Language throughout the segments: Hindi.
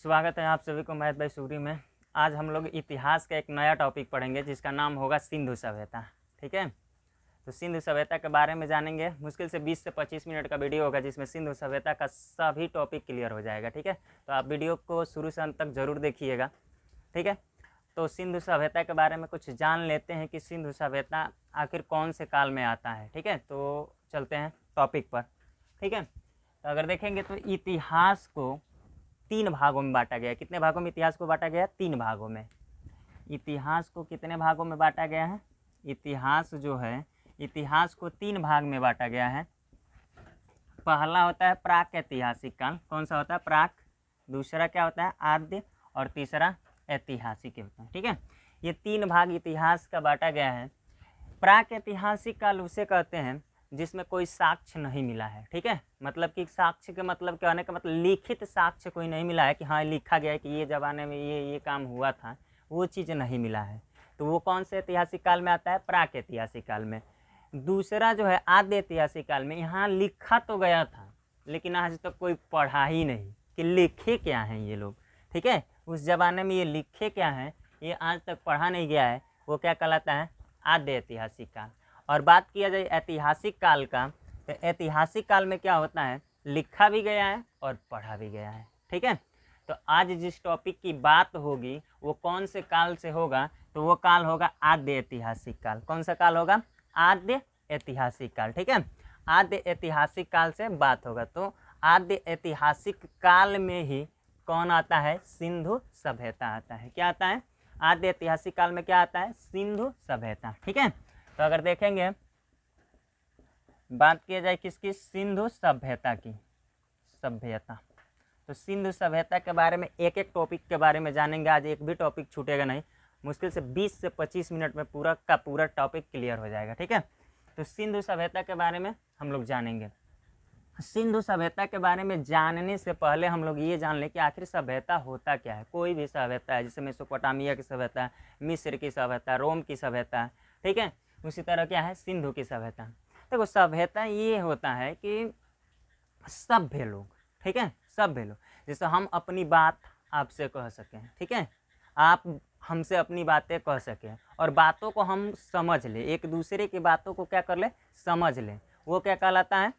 स्वागत है आप सभी को मैथ बाय सूरी में। आज हम लोग इतिहास का एक नया टॉपिक पढ़ेंगे जिसका नाम होगा सिंधु सभ्यता। ठीक है, तो सिंधु सभ्यता के बारे में जानेंगे। मुश्किल से 20 से 25 मिनट का वीडियो होगा जिसमें सिंधु सभ्यता का सभी टॉपिक क्लियर हो जाएगा। ठीक है, तो आप वीडियो को शुरू से अंत तक ज़रूर देखिएगा। ठीक है, तो सिंधु सभ्यता के बारे में कुछ जान लेते हैं कि सिंधु सभ्यता आखिर कौन से काल में आता है। ठीक है, तो चलते हैं टॉपिक पर। ठीक है, तो अगर देखेंगे तो इतिहास को 3 भागों में बांटा गया है। कितने भागों में इतिहास को बांटा गया है? 3 भागों में। इतिहास को कितने भागों में बांटा गया है? इतिहास जो है, इतिहास को 3 भाग में बांटा गया है। पहला होता है प्राक ऐतिहासिक काल। कौन सा होता है? प्राक। दूसरा क्या होता है? आद्य। और तीसरा ऐतिहासिक होता है। ठीक है, ये 3 भाग इतिहास का बांटा गया है। प्राक ऐतिहासिक काल उसे कहते हैं जिसमें कोई साक्ष्य नहीं मिला है। ठीक है, मतलब कि साक्ष्य के मतलब कहने का मतलब लिखित साक्ष्य कोई नहीं मिला है कि हाँ लिखा गया है कि ये ज़माने में ये काम हुआ था, वो चीज़ नहीं मिला है। तो वो कौन से ऐतिहासिक काल में आता है? प्राक ऐतिहासिक काल में। दूसरा जो है आद्य ऐतिहासिक काल में। यहाँ लिखा तो गया था लेकिन आज तक कोई पढ़ा ही नहीं कि लिखे क्या हैं ये लोग। ठीक है, उस ज़माने में ये लिखे क्या हैं ये आज तक पढ़ा नहीं गया है। वो क्या कहलाता है? आद्य ऐतिहासिक काल। और बात किया जाए ऐतिहासिक काल का, तो ऐतिहासिक काल में क्या होता है? लिखा भी गया है और पढ़ा भी गया है। ठीक है, तो आज जिस टॉपिक की बात होगी वो कौन से काल से होगा? तो वो काल होगा आद्य ऐतिहासिक काल। कौन सा काल होगा? आद्य ऐतिहासिक काल। ठीक है, आद्य ऐतिहासिक काल से बात होगा। तो आद्य ऐतिहासिक काल में ही कौन आता है? सिंधु सभ्यता आता है। क्या आता है? आद्य ऐतिहासिक काल में क्या आता है? सिंधु सभ्यता। ठीक है, तो अगर देखेंगे बात किया जाए किसकी? सिंधु सभ्यता की। सभ्यता, तो सिंधु सभ्यता के बारे में एक एक टॉपिक के बारे में जानेंगे। आज एक भी टॉपिक छूटेगा नहीं। मुश्किल से 20 से 25 मिनट में पूरा का पूरा टॉपिक क्लियर हो जाएगा। ठीक है, तो सिंधु सभ्यता के बारे में हम लोग जानेंगे। सिंधु सभ्यता के बारे में जानने से पहले हम लोग ये जान लें कि आखिर सभ्यता होता क्या है। कोई भी सभ्यता है, जैसे मेसोपोटामिया की सभ्यता, मिस्र की सभ्यता, रोम की सभ्यता। ठीक है, उसी तरह क्या है? सिंधु की सभ्यता। देखो सभ्यता ये होता है कि सभ्य लोग। ठीक है, सभ्य लोग, जैसे हम अपनी बात आपसे कह सकें। ठीक है, आप हमसे अपनी बातें कह सकें और बातों को हम समझ लें, एक दूसरे की बातों को क्या कर ले? समझ लें। वो क्या कहलाता है?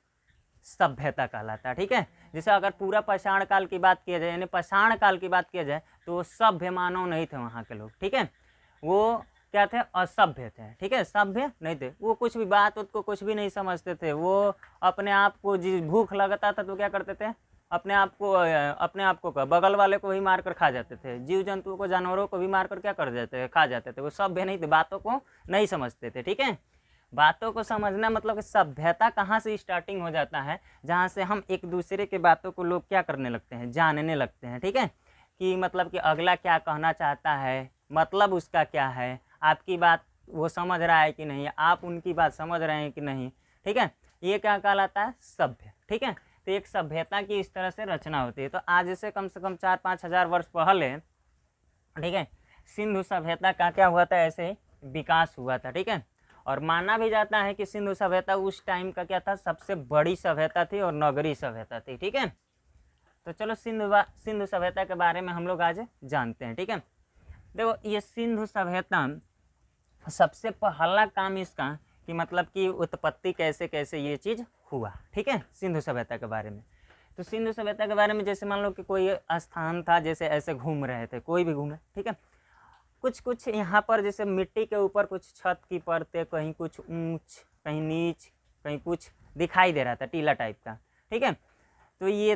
सभ्यता कहलाता है। ठीक है, जैसे अगर पूरा पाषाण काल की बात किया जाए, यानी पाषाण काल की बात किया जाए, तो सभ्य मानव नहीं थे वहाँ के लोग। ठीक है, वो क्या थे? असभ्य थे। ठीक है, सभ्य नहीं थे। वो कुछ भी बात को कुछ भी नहीं समझते थे। वो अपने आप को जिस भूख लगता था तो क्या करते थे? अपने आप को बगल वाले को भी मार कर खा जाते थे। जीव जंतुओं को, जानवरों को भी मार कर क्या कर देते? खा जाते थे। वो सभ्य नहीं थे, बातों को नहीं समझते थे। ठीक है, बातों को समझना मतलब कि सभ्यता कहाँ से स्टार्टिंग हो जाता है? जहाँ से हम एक दूसरे के बातों को लोग क्या करने लगते हैं? जानने लगते हैं। ठीक है, कि मतलब कि अगला क्या कहना चाहता है, मतलब उसका क्या है, आपकी बात वो समझ रहा है कि नहीं, आप उनकी बात समझ रहे हैं कि नहीं। ठीक है, ये क्या कहलाता है? सभ्य। ठीक है, तो एक सभ्यता की इस तरह से रचना होती है। तो आज से कम 4-5 हज़ार वर्ष पहले, ठीक है, सिंधु सभ्यता का क्या हुआ था? ऐसे ही विकास हुआ था। ठीक है, और माना भी जाता है कि सिंधु सभ्यता उस टाइम का क्या था? सबसे बड़ी सभ्यता थी और नगरीय सभ्यता थी। ठीक है, तो चलो सिंधु सभ्यता के बारे में हम लोग आज जानते हैं। ठीक है, देखो ये सिंधु सभ्यता सबसे पहला काम इसका कि मतलब कि उत्पत्ति कैसे कैसे ये चीज़ हुआ। ठीक है, सिंधु सभ्यता के बारे में। तो सिंधु सभ्यता के बारे में जैसे मान लो कि कोई स्थान था, जैसे ऐसे घूम रहे थे, कोई भी घूमे। ठीक है, कुछ यहाँ पर जैसे मिट्टी के ऊपर कुछ छत की परतें, कहीं कुछ ऊंच, कहीं नीच, कहीं कुछ दिखाई दे रहा था, टीला टाइप का। ठीक है, तो ये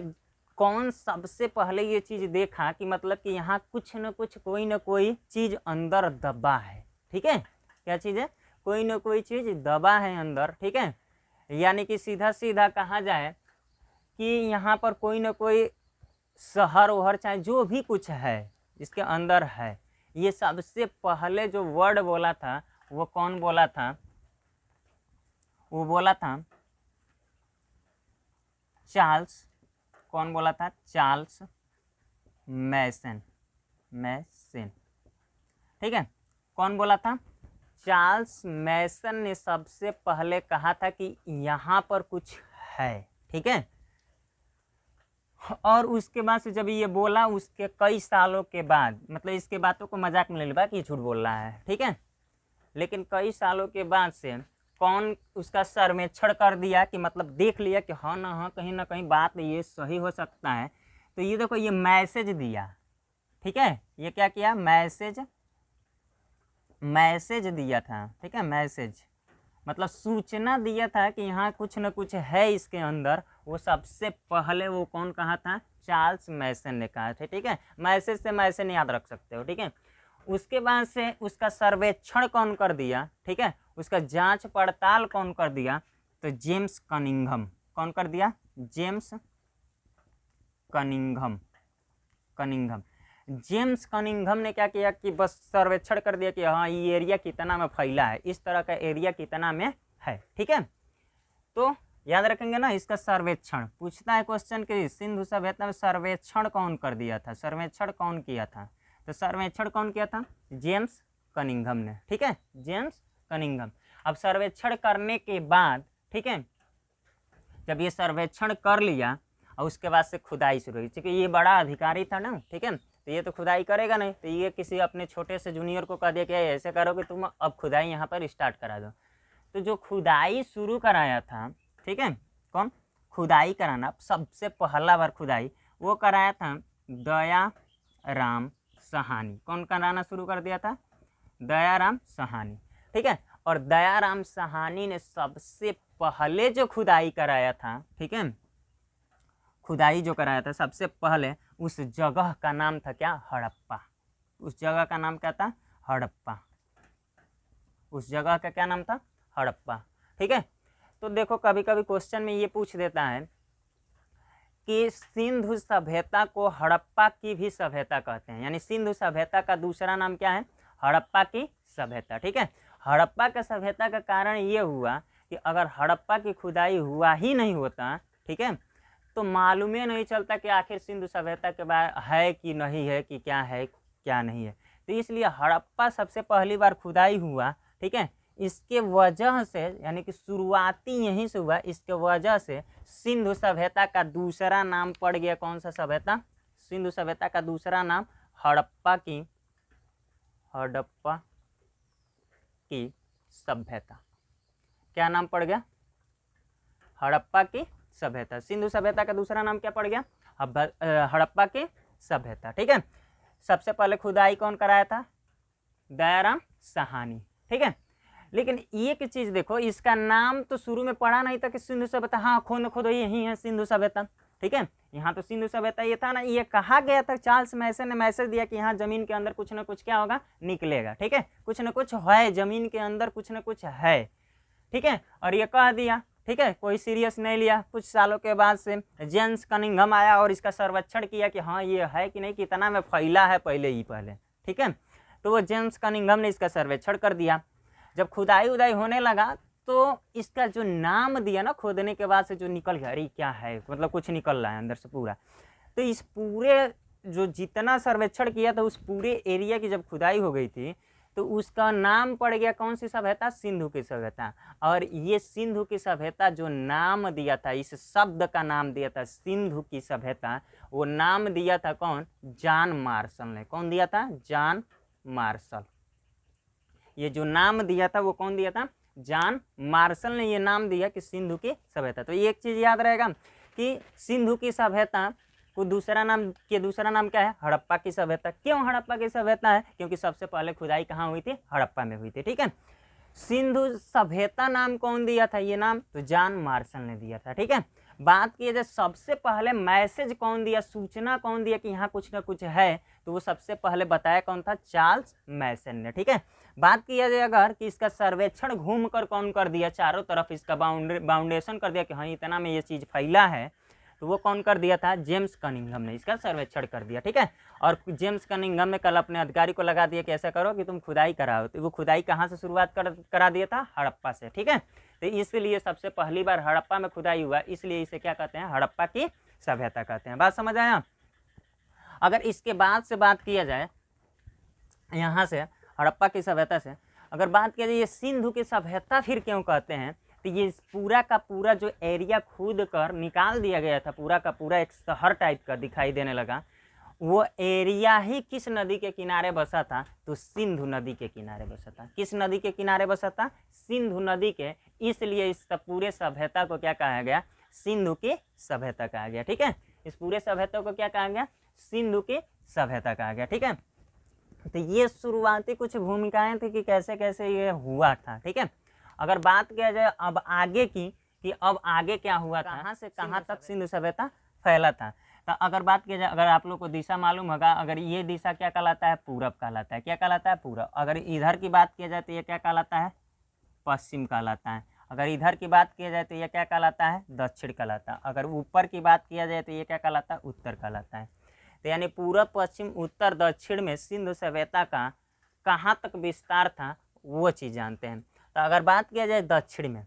कौन सबसे पहले ये चीज़ देखा कि मतलब कि यहाँ कुछ न कुछ, कोई न कोई चीज़ अंदर दबा है। ठीक है, क्या चीज़ है? कोई न कोई चीज़ दबा है अंदर। ठीक है, यानी कि सीधा सीधा कहा जाए कि यहाँ पर कोई न कोई शहर वहर चाहे जो भी कुछ है इसके अंदर है। ये सबसे पहले जो वर्ड बोला था वो कौन बोला था? वो बोला था चार्ल्स। कौन बोला था? चार्ल्स मैसन। ठीक है, कौन बोला था? चार्ल्स मैसन ने सबसे पहले कहा था कि यहाँ पर कुछ है। ठीक है, और उसके बाद से जब ये बोला उसके कई सालों के बाद, मतलब इसके बातों को मजाक में ले लिया कि ये झूठ बोल रहा है, ठीक है, लेकिन कई सालों के बाद से कौन उसका सर्वेक्षण कर दिया कि मतलब देख लिया कि हाँ ना कहीं बात ये सही हो सकता है। तो ये देखो ये मैसेज दिया, ठीक है, ये क्या किया, मैसेज दिया था, ठीक है, मैसेज मतलब सूचना दिया था कि यहाँ कुछ न कुछ है इसके अंदर। वो सबसे पहले वो कौन कहा था, चार्ल्स मैसन ने कहा था, ठीक है। मैसेज से मैसन याद रख सकते हो, ठीक है। उसके बाद से उसका सर्वेक्षण कौन कर दिया, ठीक है, उसका जांच पड़ताल कौन कर दिया, तो जेम्स कनिंघम। कौन कर दिया, जेम्स कनिंघम। जेम्स कनिंघम ने क्या किया कि बस सर्वेक्षण कर दिया कि हाँ ये एरिया कितना में फैला है, इस तरह का एरिया कितना में है, ठीक है। तो याद रखेंगे ना, इसका सर्वेक्षण पूछता है क्वेश्चन कि सिंधु सभ्यता में सर्वेक्षण कौन कर दिया था, सर्वेक्षण कौन किया था, तो सर्वेक्षण कौन किया था, जेम्स कनिंघम ने, ठीक है, जेम्स कनिंघम। अब सर्वेक्षण करने के बाद, ठीक है, जब ये सर्वेक्षण कर लिया और उसके बाद से खुदाई शुरू हुई, क्योंकि ये बड़ा अधिकारी था ना, ठीक है, तो ये तो खुदाई करेगा नहीं, तो ये किसी अपने छोटे से जूनियर को कह दिया कि ऐसे करो कि तुम अब खुदाई यहाँ पर स्टार्ट करा दो। तो जो खुदाई शुरू कराया था, ठीक है, कौन खुदाई कराना सबसे पहला बार खुदाई वो कराया था दयाराम साहनी। कौन कराना शुरू कर दिया था, दयाराम साहनी, ठीक है। और दयाराम साहनी ने सबसे पहले जो खुदाई कराया था, ठीक है, खुदाई जो कराया था सबसे पहले, उस जगह का नाम था क्या, हड़प्पा। उस जगह का नाम क्या था, हड़प्पा। उस जगह का क्या नाम था, हड़प्पा, ठीक है। तो देखो कभी कभी क्वेश्चन में ये पूछ देता है कि सिंधु सभ्यता को हड़प्पा की भी सभ्यता कहते हैं, यानी सिंधु सभ्यता का दूसरा नाम क्या है, हड़प्पा की सभ्यता, ठीक है। हड़प्पा का सभ्यता का कारण ये हुआ कि अगर हड़प्पा की खुदाई हुआ ही नहीं होता, ठीक है, तो मालूम ही नहीं चलता कि आखिर सिंधु सभ्यता के बारे है कि नहीं है, कि क्या है क्या नहीं है। तो इसलिए हड़प्पा सबसे पहली बार खुदाई हुआ, ठीक है। इसके वजह से, यानी कि शुरुआती यहीं से हुआ, इसके वजह से सिंधु सभ्यता का दूसरा नाम पड़ गया, कौन सा सभ्यता, सिंधु सभ्यता का दूसरा नाम हड़प्पा की सभ्यता। क्या नाम पड़ गया, हड़प्पा की सभ्यता। सिंधु सभ्यता का दूसरा नाम क्या पड़ गया, हड़प्पा की सभ्यता, ठीक है। सबसे पहले खुदाई कौन कराया था, दयाराम साहनी, ठीक है। लेकिन एक चीज देखो, इसका नाम तो शुरू में पढ़ा नहीं था कि सिंधु सभ्यता, हाँ खोदो यही है सिंधु सभ्यता, ठीक है। यहाँ तो सिंधु सभ्यता ये था ना, ये कहा गया था, चार्ल्स मैसन ने मैसेज दिया कि यहाँ जमीन के अंदर कुछ ना कुछ क्या होगा, निकलेगा, ठीक है, कुछ ना कुछ है जमीन के अंदर, कुछ ना कुछ है, ठीक है। और ये कह दिया, ठीक है, कोई सीरियस नहीं लिया। कुछ सालों के बाद से जेम्स कनिंघम आया और इसका सर्वेक्षण किया कि हाँ ये है कि नहीं, कितना में फैला है पहले, ठीक है। तो वो जेम्स कनिंघम ने इसका सर्वेक्षण कर दिया। जब खुदाई उदाई होने लगा तो इसका जो नाम दिया ना, खोदने के बाद से जो निकल गया, अरे क्या है, मतलब कुछ निकल रहा है अंदर से पूरा। तो इस पूरे जो जितना सर्वेक्षण किया था, उस पूरे एरिया की जब खुदाई हो गई थी, तो उसका नाम पड़ गया कौन सी सभ्यता, सिंधु की सभ्यता। और ये सिंधु की सभ्यता जो नाम दिया था, इस शब्द का नाम दिया था सिंधु की सभ्यता, वो नाम दिया था कौन, जॉन मार्शल ने। कौन दिया था, जॉन मार्शल। ये जो नाम दिया था वो कौन दिया था, जॉन मार्शल ने ये नाम दिया कि सिंधु की सभ्यता। तो एक चीज याद रहेगा कि सिंधु की सभ्यता को दूसरा नाम क्या है, हड़प्पा की सभ्यता। क्यों हड़प्पा की सभ्यता है, क्योंकि सबसे पहले खुदाई कहाँ हुई थी, हड़प्पा में हुई थी, ठीक है। सिंधु सभ्यता नाम कौन दिया था, ये नाम तो जॉन मार्शल ने दिया था, ठीक है। बात की जाए सबसे पहले मैसेज कौन दिया, सूचना कौन दिया कि यहाँ कुछ ना कुछ है, तो वो सबसे पहले बताया कौन था, चार्ल्स मैसन ने, ठीक है। बात किया जाए अगर कि इसका सर्वेक्षण घूमकर कौन कर दिया, चारों तरफ इसका बाउंडेशन कर दिया कि हाँ इतना में ये चीज़ फैला है, तो वो कौन कर दिया था, जेम्स कनिंघम ने इसका सर्वेक्षण कर दिया, ठीक है। और जेम्स कनिंघम ने कल अपने अधिकारी को लगा दिया कि ऐसा करो कि तुम खुदाई कराओ। तो वो खुदाई कहाँ से शुरुआत करा दिया था, हड़प्पा से, ठीक है। तो इसलिए सबसे पहली बार हड़प्पा में खुदाई हुआ, इसलिए इसे क्या कहते हैं, हड़प्पा की सभ्यता कहते हैं। बात समझ आया। अगर इसके बाद से बात किया जाए, यहाँ से हड़प्पा की सभ्यता से अगर बात किया जाए, ये सिंधु की सभ्यता फिर क्यों कहते हैं, तो ये पूरा का पूरा जो एरिया खोद कर निकाल दिया गया था, पूरा का पूरा एक शहर टाइप का दिखाई देने लगा, वो एरिया ही किस नदी के किनारे बसा था? तो सिंधु नदी के किनारे बसा था। किस नदी के किनारे बसा था? सिंधु नदी के। इसलिए इस पूरे सभ्यता को क्या कहा गया? सिंधु की सभ्यता कहा गया। ठीक है, इस पूरे सभ्यता को क्या कहा गया? सिंधु की सभ्यता कहा गया। ठीक है, तो ये शुरुआती कुछ भूमिकाएं थी कि कैसे कैसे ये हुआ था। ठीक है, अगर बात किया जाए अब आगे की कि अब आगे क्या हुआ था, कहाँ से कहाँ तक सिंधु सभ्यता फैला था, तो अगर बात किया जाए, अगर आप लोग को दिशा मालूम होगा, अगर ये दिशा क्या कहलाता है? पूरब कहलाता है। क्या कहलाता है? पूरब। अगर इधर की बात किया जाए तो ये क्या कहलाता है? पश्चिम कहलाता है। अगर इधर की बात किया जाए तो ये क्या कहलाता है? दक्षिण कहलाता है। अगर ऊपर की बात किया जाए तो ये क्या कहलाता है? उत्तर कहलाता है। तो यानी पूरब, पश्चिम, उत्तर, दक्षिण में सिंधु सभ्यता का कहाँ तक विस्तार था वो चीज़ जानते हैं। तो अगर बात किया जाए दक्षिण में,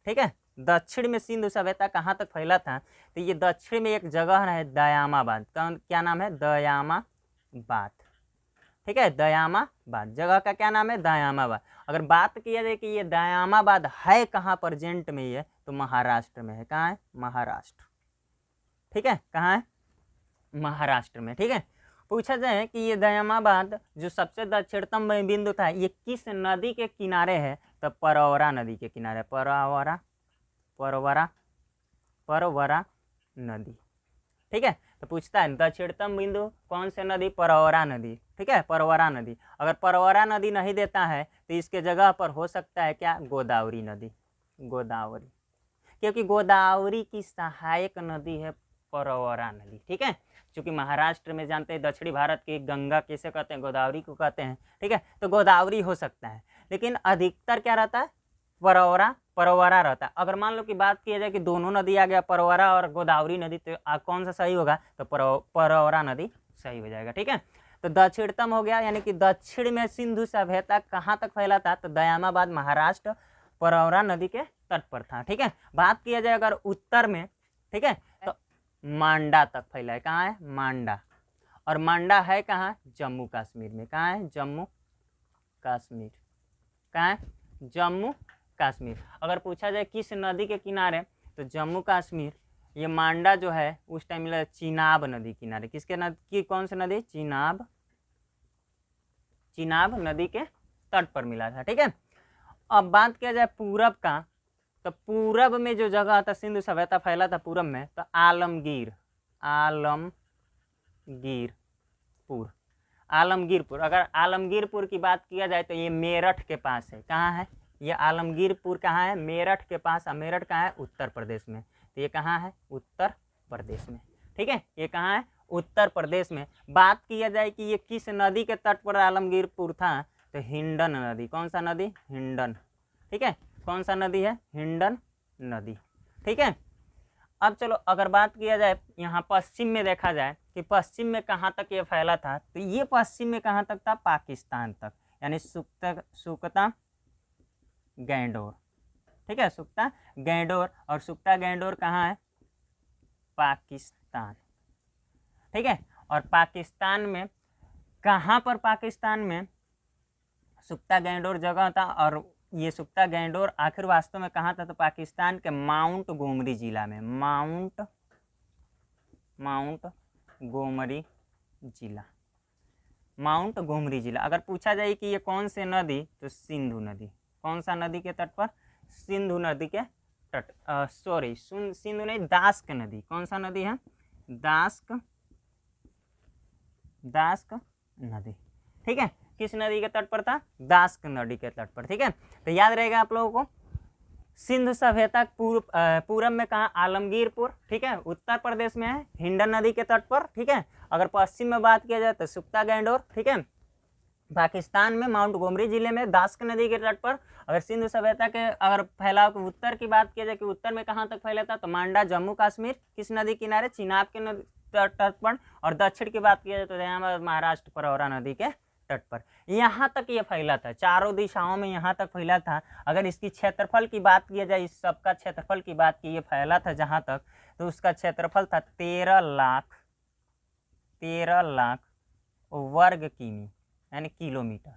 ठीक है, दक्षिण में सिंधु सभ्यता कहाँ तक फैला था? तो ये दक्षिण में एक जगह है दयामाबाद। क्या नाम है? दयामाबाद। ठीक है, दयामाबाद जगह का क्या नाम है? दयामाबाद। अगर बात किया जाए कि ये दयामाबाद है कहाँ प्रेजेंट में, ये तो महाराष्ट्र में है। कहाँ है? महाराष्ट्र। ठीक है, कहाँ है? महाराष्ट्र में। ठीक है, पूछा जाए कि ये दयामाबाद जो सबसे दक्षिणतम बिंदु था, ये किस नदी के किनारे है? तो परवरा नदी के किनारे। परवरा नदी। ठीक है, तो पूछता है दक्षिणतम बिंदु कौन से नदी? परवरा नदी। ठीक है, परवरा नदी। अगर परवरा नदी नहीं देता है तो इसके जगह पर हो सकता है क्या? गोदावरी नदी। गोदावरी, क्योंकि गोदावरी की सहायक नदी है परवरा नदी। ठीक है, क्योंकि महाराष्ट्र में जानते हैं दक्षिणी भारत की गंगा किसे कहते हैं? गोदावरी को कहते हैं। ठीक है, तो गोदावरी हो सकता है, लेकिन अधिकतर क्या रहता है? परवरा रहता है। अगर मान लो कि बात किया जाए कि दोनों नदी आ गया, परवरा और गोदावरी नदी, तो कौन सा सही होगा? तो परवरा नदी सही हो जाएगा। ठीक है, तो दक्षिणतम हो गया, यानी कि दक्षिण में सिंधु सभ्यता कहाँ तक फैला था? तो दयामाबाद, महाराष्ट्र, परवरा नदी के तट पर था। ठीक है, बात किया जाए अगर उत्तर में, ठीक है, तो मांडा तक फैला है। कहाँ है? मांडा। और मांडा है कहाँ? जम्मू कश्मीर में। कहाँ है? जम्मू कश्मीर। कहाँ है? जम्मू कश्मीर। अगर पूछा जाए किस नदी के किनारे, तो जम्मू कश्मीर, ये मांडा जो है उस टाइम मिला चिनाब नदी किनारे। किसके नदी? कौन सी नदी? चिनाब नदी के तट पर मिला था। ठीक है, अब बात किया जाए पूरब का, तो पूरब में जो जगह था सिंधु सभ्यता फैला था पूरब में, तो आलमगीरपुर। अगर आलमगीरपुर की बात किया जाए तो ये मेरठ के पास है। कहाँ है? ये आलमगीरपुर कहाँ है? मेरठ के पास। मेरठ कहाँ है? उत्तर प्रदेश में। तो ये कहाँ है? उत्तर प्रदेश में। ठीक है, ये कहाँ है? उत्तर प्रदेश में। बात किया जाए कि ये किस नदी के तट पर आलमगीरपुर था, तो हिंडन नदी। कौन सा नदी? हिंडन। ठीक है, कौन सा नदी है? हिंडन नदी। ठीक है, अब चलो अगर बात किया जाए यहाँ पश्चिम में, देखा जाए कि पश्चिम में कहाँ तक ये फैला था, तो ये पश्चिम में कहाँ तक था? पाकिस्तान तक, यानी सुकता गैंडोर। ठीक है, सुकता गैंडोर। और सुकता गैंडोर कहाँ है? पाकिस्तान। ठीक है, और पाकिस्तान में कहाँ पर? पाकिस्तान में सुकता गैंडोर जगह था। और ये सुकता गैंडोर आखिर वास्तव में कहाँ था? तो पाकिस्तान के माउंट गोमरी जिला में। माउंट गोमरी जिला। अगर पूछा जाए कि ये कौन से नदी, तो सिंधु नदी। कौन सा नदी के तट पर? सिंधु नदी के तट, सिंधु नहीं, दास्क नदी। कौन सा नदी है? दास्क नदी। ठीक है, किस नदी के तट पर था? दास्क नदी के तट पर। ठीक है, तो याद रहेगा आप लोगों को, सिंधु सभ्यता पूरब में कहाँ? आलमगीरपुर। ठीक है, उत्तर प्रदेश में है, हिंडन नदी के तट पर। ठीक है, अगर पश्चिम में बात किया जाए तो सुकता गैंडोर। ठीक है, पाकिस्तान में माउंट गोमरी जिले में दास्क नदी के तट पर। अगर सिंधु सभ्यता के अगर फैलाव के उत्तर की बात किया जाए कि उत्तर में कहाँ तक फैला था, तो मांडा, जम्मू कश्मीर, किस नदी किनारे? चिनाब के नदी तट पर। और दक्षिण की बात किया जाए तो दयामाबाद, महाराष्ट्र, परवरा नदी के तट पर। यहाँ तक ये फैला था, चारों दिशाओं में यहाँ तक फैला था। अगर इसकी क्षेत्रफल की बात किया जाए, इस सबका क्षेत्रफल की बात की, ये फैला था जहाँ तक, तो उसका क्षेत्रफल था 13 लाख वर्ग किमी, यानी किलोमीटर।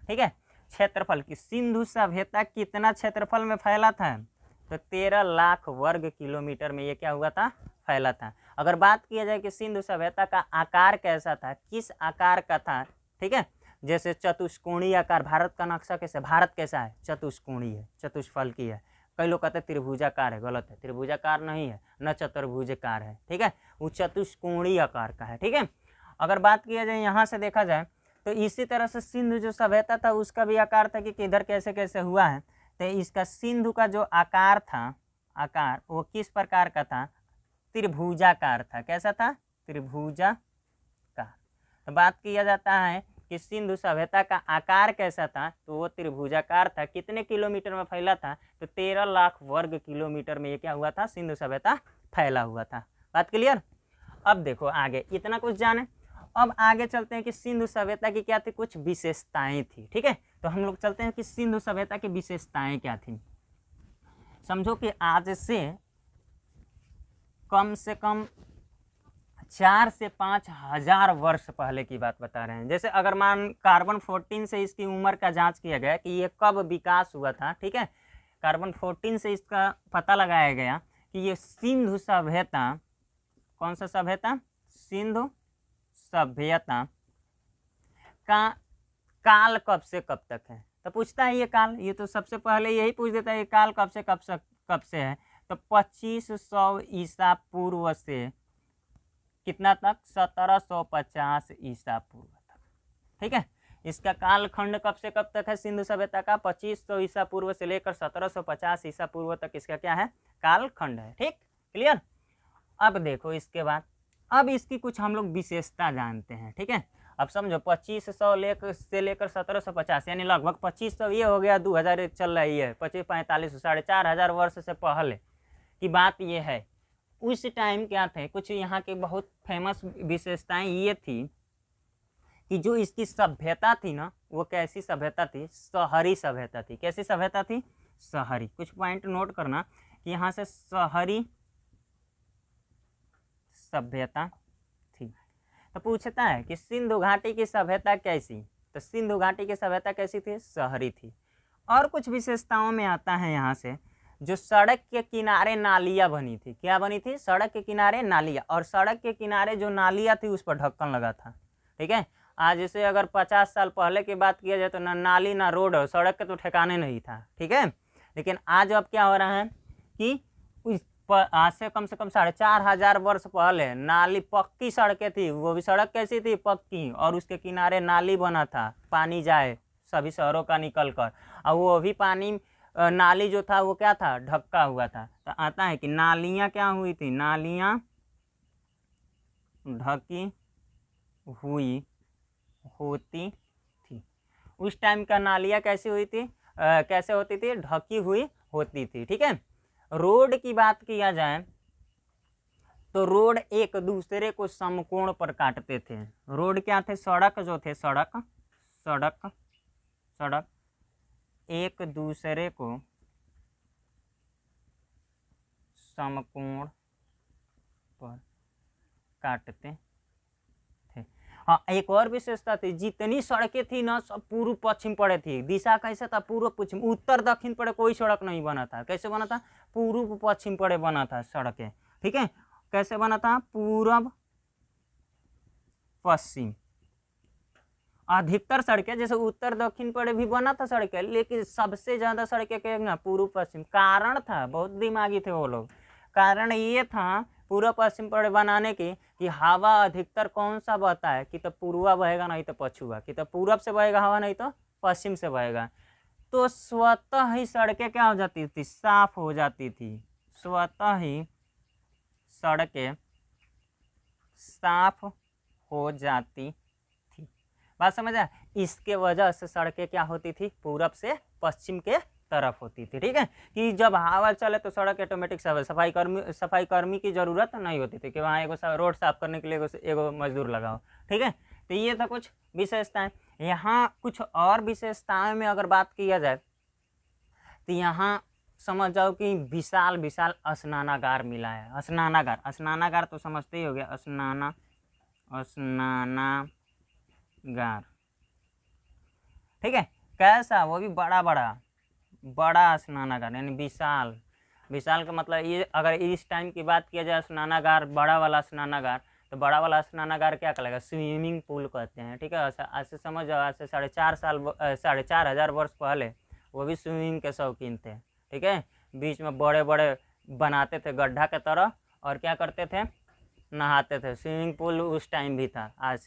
ठीक है, क्षेत्रफल की। सिंधु सभ्यता कितना क्षेत्रफल में फैला था? तो 13 लाख वर्ग किलोमीटर में ये क्या हुआ था, फैला था। अगर बात किया जाए कि सिंधु सभ्यता का आकार कैसा था, किस आकार का था, ठीक है, जैसे चतुष्कोणीय आकार, भारत का नक्शा कैसे, भारत कैसा है, चतुष्कोणीय है, चतुष्फलकी है। कई लोग कहते हैं त्रिभुजाकार है, गलत है, त्रिभुजाकार नहीं है, न चतुर्भुजाकार है, ठीक है, वो चतुष्कोणीय आकार का है, ठीक है। अगर बात किया जाए यहाँ से देखा जाए तो इसी तरह से सिंधु जो सभ्यता था उसका भी आकार था कि किधर कैसे कैसे हुआ है। तो इसका सिंधु का जो आकार था, आकार वो किस प्रकार का था, त्रिभुजाकार था। कैसा था, त्रिभुजाकार। तो बात किया जाता है कि सिंधु सभ्यता का आकार कैसा था, तो वो त्रिभुजाकार था। कितने किलोमीटर में फैला था, तो 13 लाख वर्ग किलोमीटर में ये क्या हुआ था, सिंधु सभ्यता फैला हुआ था। बात क्लियर। अब देखो आगे, इतना कुछ जाने, अब आगे चलते हैं कि सिंधु सभ्यता की क्या थी, कुछ विशेषताएं थी, ठीक है। तो हम लोग चलते हैं कि सिंधु सभ्यता की विशेषताएं क्या थी। समझो कि आज से कम 4 से 5 हजार वर्ष पहले की बात बता रहे हैं। जैसे अगर मान कार्बन 14 से इसकी उम्र का जांच किया गया कि ये कब विकास हुआ था, ठीक है, कार्बन 14 से इसका पता लगाया गया कि ये सिंधु सभ्यता, कौन सा सभ्यता, सिंधु सभ्यता का काल कब से कब तक है। तो पूछता है ये काल, ये तो सबसे पहले यही पूछ देता है, ये काल कब से कब से है। तो 2500 ईसा पूर्व से कितना तक, 1750 ईसा पूर्व तक, ठीक है। इसका कालखंड कब से कब तक है सिंधु सभ्यता का, 2500 ईसा पूर्व से लेकर 1750 ईसा पूर्व तक इसका क्या है, कालखंड है, ठीक, क्लियर। अब देखो इसके बाद, अब इसकी कुछ हम लोग विशेषता जानते हैं, ठीक है। अब समझो 2500 से लेकर 1750 यानी लगभग 2500, ये हो गया 2000 चल रही है, 25-45 4,500 वर्ष से पहले की बात ये है। उस टाइम क्या थे, कुछ यहाँ के बहुत फेमस विशेषताएं ये थी कि जो इसकी सभ्यता थी ना, वो कैसी सभ्यता थी, शहरी सभ्यता थी। कैसी सभ्यता थी, शहरी। कुछ पॉइंट नोट करना कि यहाँ से शहरी सभ्यता थी। तो पूछता है कि सिंधु घाटी की सभ्यता कैसी, तो सिंधु घाटी की सभ्यता कैसी थी, शहरी थी। और कुछ विशेषताओं में आता है यहाँ से, जो सड़क के किनारे नालियाँ बनी थी। क्या बनी थी, सड़क के किनारे नालियाँ, और सड़क के किनारे जो नालियाँ थी उस पर ढक्कन लगा था, ठीक है। आज जैसे अगर 50 साल पहले की बात किया जाए तो ना नाली ना रोड, सड़क के तो ठिकाने नहीं था, ठीक है। लेकिन आज अब क्या हो रहा है कि आज से कम 4,500 वर्ष पहले नाली, पक्की सड़कें थी, वो भी सड़क कैसी थी, पक्की, और उसके किनारे नाली बना था, पानी जाए सभी शहरों का निकल कर, और वो भी पानी, नाली जो था वो क्या था, ढका हुआ था। तो आता है कि नालियाँ क्या हुई थी, नालियाँ ढकी हुई होती थी। उस टाइम का नालियाँ कैसी हुई थी, कैसे होती थी, ढकी हुई होती थी, ठीक है। रोड की बात किया जाए तो रोड एक दूसरे को समकोण पर काटते थे। रोड क्या थे, सड़क जो थे, सड़क एक दूसरे को समकोण पर काटते थे। हाँ, एक और विशेषता थी, जितनी सड़कें थी ना सब पूर्व पश्चिम पड़े थी। दिशा कैसा था, पूर्व पश्चिम, उत्तर दक्षिण पड़े कोई सड़क नहीं बना था। कैसे बना था, पूर्व पश्चिम पड़े बना था सड़कें, ठीक है। कैसे बना था, पूर्व पश्चिम। अधिकतर सड़कें जैसे उत्तर दक्षिण पड़े भी बना था सड़कें, लेकिन सबसे ज्यादा सड़कें क्या ना, पूर्व पश्चिम। कारण था, बहुत दिमागी थे वो लोग, कारण ये था पूर्व पश्चिम पड़े बनाने की कि हवा अधिकतर कौन सा बहता है, कि तो पूर्वा बहेगा नहीं तो पछुआ, कि तो पूरब से बहेगा हवा नहीं तो पश्चिम से बहेगा। तो स्वतः ही सड़कें क्या हो जाती थी, साफ हो जाती थी, स्वतः ही सड़कें साफ हो जाती थी। बात समझ आया। इसके वजह से सड़कें क्या होती थी, पूरब से पश्चिम के तरफ होती थी, ठीक है। कि जब हवा चले तो सड़क ऑटोमेटिक सफाई कर्मी की जरूरत नहीं होती थी कि वहाँ एगो रोड साफ करने के लिए एगो मजदूर लगाओ, ठीक है। तो ये था कुछ विशेषताएं। यहाँ कुछ और विशेषताओं में अगर बात किया जाए तो यहाँ समझ जाओ कि विशाल विशाल स्नानागार मिला है। स्नानागार तो समझते ही हो गया, स्नानागार, ठीक है। कैसा, वो भी बड़ा स्नानागार यानी विशाल। विशाल का मतलब ये, अगर इस टाइम की बात किया जाए स्नानागार, बड़ा वाला स्नानागार, तो बड़ा वाला स्नानागार क्या कहलाएगा, स्विमिंग पूल कहते हैं। ठीक है, ऐसे समझ जाओ, ऐसे 4,500 वर्ष पहले वो भी स्विमिंग के शौकीन थे। ठीक है, बीच में बड़े बड़े बनाते थे गड्ढा के तरह, और क्या करते थे, नहाते थे। स्विमिंग पूल उस टाइम भी था। आज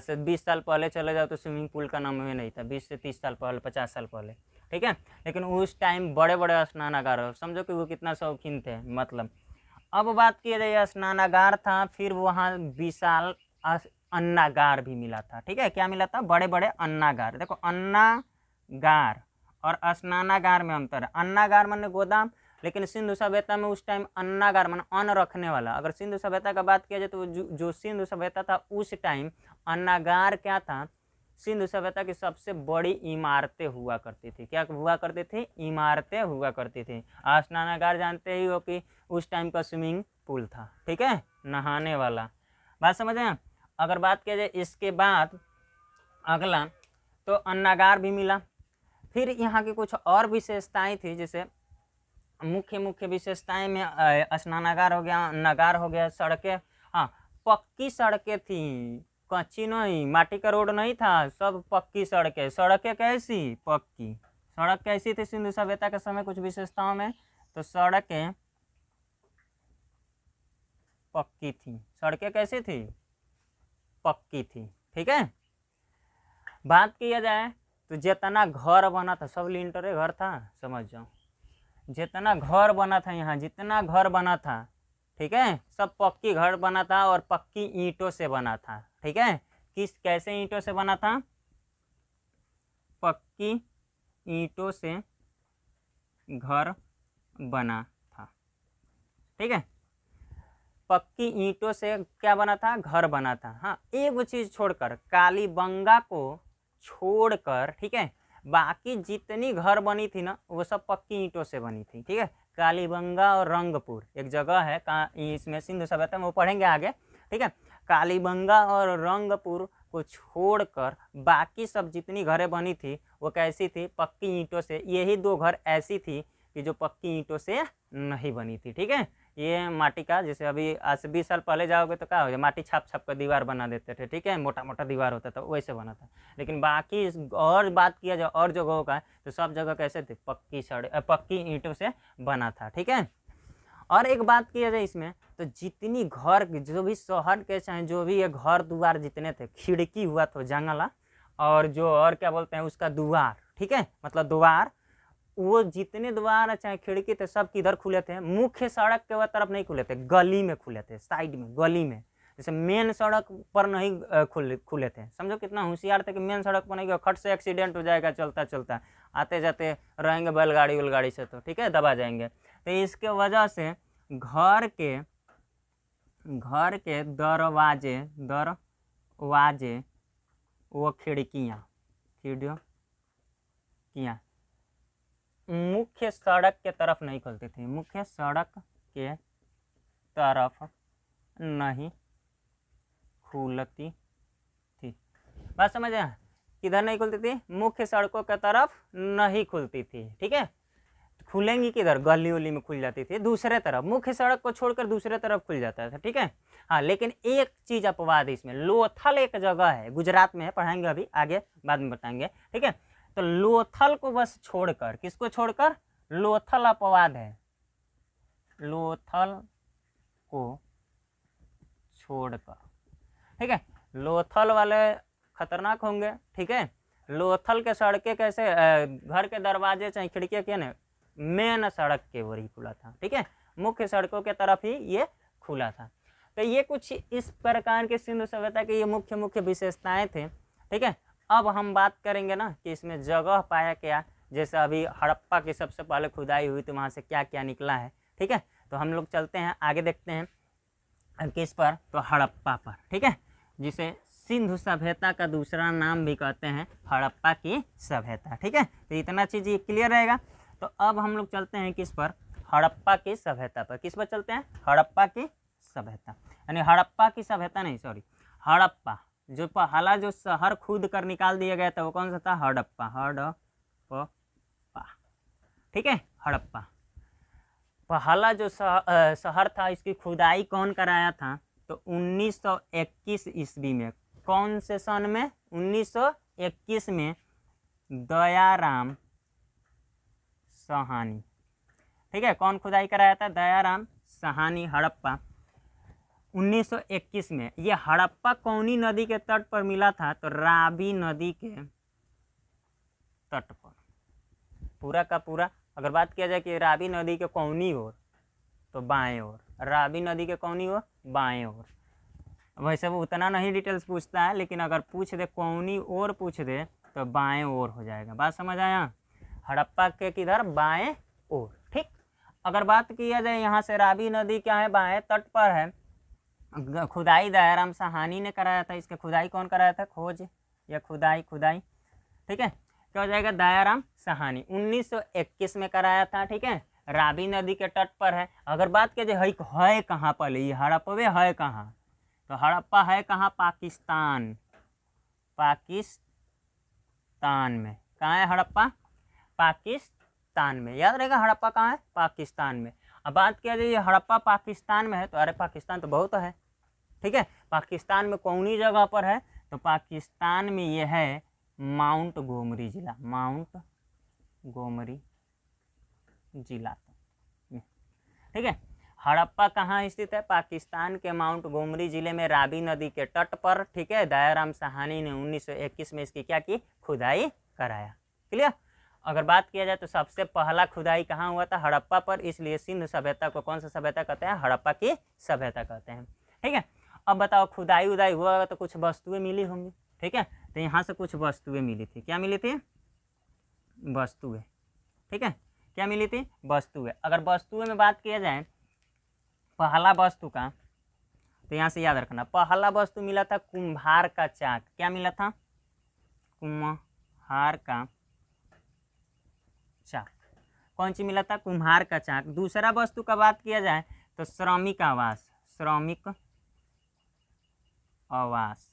से 20 साल पहले चले जाओ तो स्विमिंग पूल का नाम ही नहीं था, 20 से 30 साल पहले, 50 साल पहले। ठीक है, लेकिन उस टाइम बड़े बड़े स्नानागार, समझो कि वो कितना शौकीन थे। मतलब अब बात की जाए, स्नानागार था, फिर वहाँ विशाल अन्नागार भी मिला था। ठीक है, क्या मिला था, बड़े बड़े अन्नागार। देखो, अन्नागार और स्नानागार में अंतर है। अन्नागार माने गोदाम, लेकिन सिंधु सभ्यता में उस टाइम अन्नागार माने अन्न रखने वाला। अगर सिंधु सभ्यता का बात किया जाए तो जो सिंधु सभ्यता था उस टाइम, अन्नागार क्या था, सिंधु सभ्यता की सबसे बड़ी इमारतें हुआ करती थी। क्या हुआ करती थी, इमारतें हुआ करती थी। स्नानागार जानते ही हो कि उस टाइम का स्विमिंग पूल था। ठीक है, नहाने वाला। बात समझ आए। अगर बात किया जाए इसके बाद अगला, तो अन्नागार भी मिला। फिर यहाँ की कुछ और विशेषताएं थी, जैसे मुख्य विशेषताएं में स्नानागार हो गया, अन्नागार हो गया, सड़कें, हाँ, पक्की सड़कें थी, कच्ची नहीं, माटी का रोड नहीं था, सब पक्की सड़कें। सड़कें कैसी, पक्की। सड़क कैसी थी सिंधु सभ्यता के समय, कुछ विशेषताओं में, तो सड़कें पक्की थी। सड़कें कैसी थी, पक्की थी। ठीक है, बात किया जाए तो जितना घर बना था, सब लिंटरे घर था, समझ जाओ। जितना घर बना था यहाँ, जितना घर बना था, ठीक है, सब पक्की घर बना था और पक्की ईंटों से बना था। ठीक है, कैसे ईंटों से बना था, पक्की ईंटों से घर बना था। ठीक है, पक्की ईंटों से क्या बना था, घर बना था। हाँ, एक चीज छोड़कर, कालीबंगा को छोड़कर, ठीक है, बाकी जितनी घर बनी थी ना, वो सब पक्की ईंटों से बनी थी। ठीक है, कालीबंगा और रंगपुर एक जगह है, इसमें सिंधु सभ्यता में, वो पढ़ेंगे आगे। ठीक है, कालीबंगा और रंगपुर को छोड़कर बाकी सब जितनी घरें बनी थी वो कैसी थी, पक्की ईंटों से। यही 2 घर ऐसी थी कि जो पक्की ईंटों से नहीं बनी थी। ठीक है, ये माटी का, जैसे अभी आज से 20 साल पहले जाओगे तो क्या हो जाए, माटी छाप छाप कर दीवार बना देते थे। ठीक है, मोटा मोटा दीवार होता था, वैसे बना था। लेकिन बाकी और बात किया जाए और जगहों का, तो सब जगह कैसे थे, पक्की ईंटों से बना था। ठीक है, और एक बात किया जाए इसमें, तो जितनी घर, जो भी शहर के चाहे जो भी ये घर द्वार जितने थे, खिड़की हुआ तो जंगला, और जो और क्या बोलते हैं उसका द्वार, ठीक है, मतलब द्वार, वो जितने द्वार चाहे खिड़की थे सब किधर खुले थे, मुख्य सड़क के वह तरफ नहीं खुले थे, गली में खुले थे, साइड में, गली में। जैसे मेन सड़क पर नहीं खुले थे। समझो कितना होशियार थे कि मेन सड़क पर नहीं गया, खट से एक्सीडेंट हो जाएगा चलता चलता, आते जाते रहेंगे बैलगाड़ी उलगाड़ी से, तो ठीक है, दबा जाएंगे। तो इसके वजह से घर के दरवाजे वो खिड़कियाँ मुख्य सड़क के तरफ नहीं खुलती थी, मुख्य सड़क के तरफ नहीं खुलती थी। बात समझ आया, किधर नहीं खुलती थी, मुख्य सड़कों के तरफ नहीं खुलती थी। ठीक है, खुलेंगी किधर, गली उली में खुल जाती थी, दूसरे तरफ, मुख्य सड़क को छोड़कर दूसरे तरफ खुल जाता था। ठीक है, हाँ, लेकिन एक चीज अपवाद है इसमें, लोथल एक जगह है, गुजरात में है, पढ़ाएंगे अभी आगे, बाद में बताएंगे। ठीक है, तो लोथल को बस छोड़कर, किसको छोड़कर, लोथल अपवाद है, लोथल को छोड़कर। ठीक है, लोथल वाले खतरनाक होंगे। ठीक है, लोथल के सड़कें कैसे, घर के दरवाजे चाहे खिड़कियाँ क्या ना, मेन सड़क के वही खुला था। ठीक है, मुख्य सड़कों के तरफ ही ये खुला था। तो ये कुछ इस प्रकार के सिंधु सभ्यता के ये मुख्य विशेषताएं थे। ठीक है, अब हम बात करेंगे ना कि इसमें जगह पाया क्या, जैसे अभी हड़प्पा की सबसे पहले खुदाई हुई तो वहाँ से क्या क्या निकला है। ठीक है, तो हम लोग चलते हैं आगे, देखते हैं किस पर, तो हड़प्पा पर। ठीक है, जिसे सिंधु सभ्यता का दूसरा नाम भी कहते हैं हड़प्पा की सभ्यता। ठीक है, तो इतना चीज़ ये क्लियर रहेगा। तो अब हम लोग चलते हैं किस पर, हड़प्पा की सभ्यता पर। किस पर चलते हैं, हड़प्पा की सभ्यता, यानी हड़प्पा की सभ्यता नहीं, सॉरी, हड़प्पा, जो पहला जो शहर खुद कर निकाल दिया गया था वो कौन सा था, हड़प्पा। ठीक है, हड़प्पा पहला जो शहर था इसकी खुदाई कौन कराया था? तो 1921 ईस्वी में। कौन से सन में? 1921 में दयाराम साहनी। ठीक है, कौन खुदाई कराया था? दयाराम साहनी, हड़प्पा 1921 में। ये हड़प्पा कौनी नदी के तट पर मिला था? तो रावी नदी के तट पर। पूरा का पूरा अगर बात किया जाए कि रावी नदी के कौनी ओर, तो बाएं ओर। रावी नदी के कौनी ओर, बाएं ओर। वैसे वो उतना नहीं डिटेल्स पूछता है, लेकिन अगर पूछ दे कौनी ओर पूछ दे तो बाएं ओर हो जाएगा। बात समझ आया? हड़प्पा के किधर? बाएं ओर। ठीक, अगर बात किया जाए यहाँ से रावी नदी क्या है? बाएं तट पर है। खुदाई दयाराम साहनी ने कराया था। इसके खुदाई कौन कराया था? खोज या खुदाई, ठीक है, क्या हो जाएगा? दयाराम साहनी 1921 में कराया था। ठीक है, रावी नदी के तट पर है। अगर बात किया जाए है कहाँ पर? ये हड़प्पा है कहाँ? तो हड़प्पा है कहाँ? पाकिस्तान में। कहाँ है हड़प्पा? पाकिस्तान में। याद रहेगा हड़प्पा कहाँ है? पाकिस्तान में। अब बात किया जाए हड़प्पा पाकिस्तान में है, तो अरे पाकिस्तान तो बहुत है। ठीक है, पाकिस्तान में कौनी जगह पर है? तो पाकिस्तान में ये है माउंट गोमरी जिला। माउंट गोमरी जिला। ठीक है, हड़प्पा कहाँ स्थित है? पाकिस्तान के माउंट गोमरी जिले में रावी नदी के तट पर। ठीक है, दयाराम साहनी ने 1921 में इसकी क्या की? खुदाई कराया। क्लियर? अगर बात किया जाए तो सबसे पहला खुदाई कहाँ हुआ था? हड़प्पा पर। इसलिए सिंधु सभ्यता को कौन सा सभ्यता कहते हैं? हड़प्पा की सभ्यता कहते हैं। ठीक है, अब बताओ खुदाई उदाई हुआ तो कुछ वस्तुएं मिली होंगी। ठीक है, तो यहाँ से कुछ वस्तुएं मिली थी। क्या मिली थी? वस्तुएं। ठीक है, क्या मिली थी? वस्तुएं। अगर वस्तुएं में बात किया जाए पहला वस्तु का, तो यहाँ से याद रखना पहला वस्तु मिला था कुम्हार का चाक। क्या मिला था? कुम्हार का चाक। कौन सी मिला था? कुम्हार का चाक। दूसरा वस्तु का बात किया जाए तो श्रमिक आवास। श्रमिक आवास।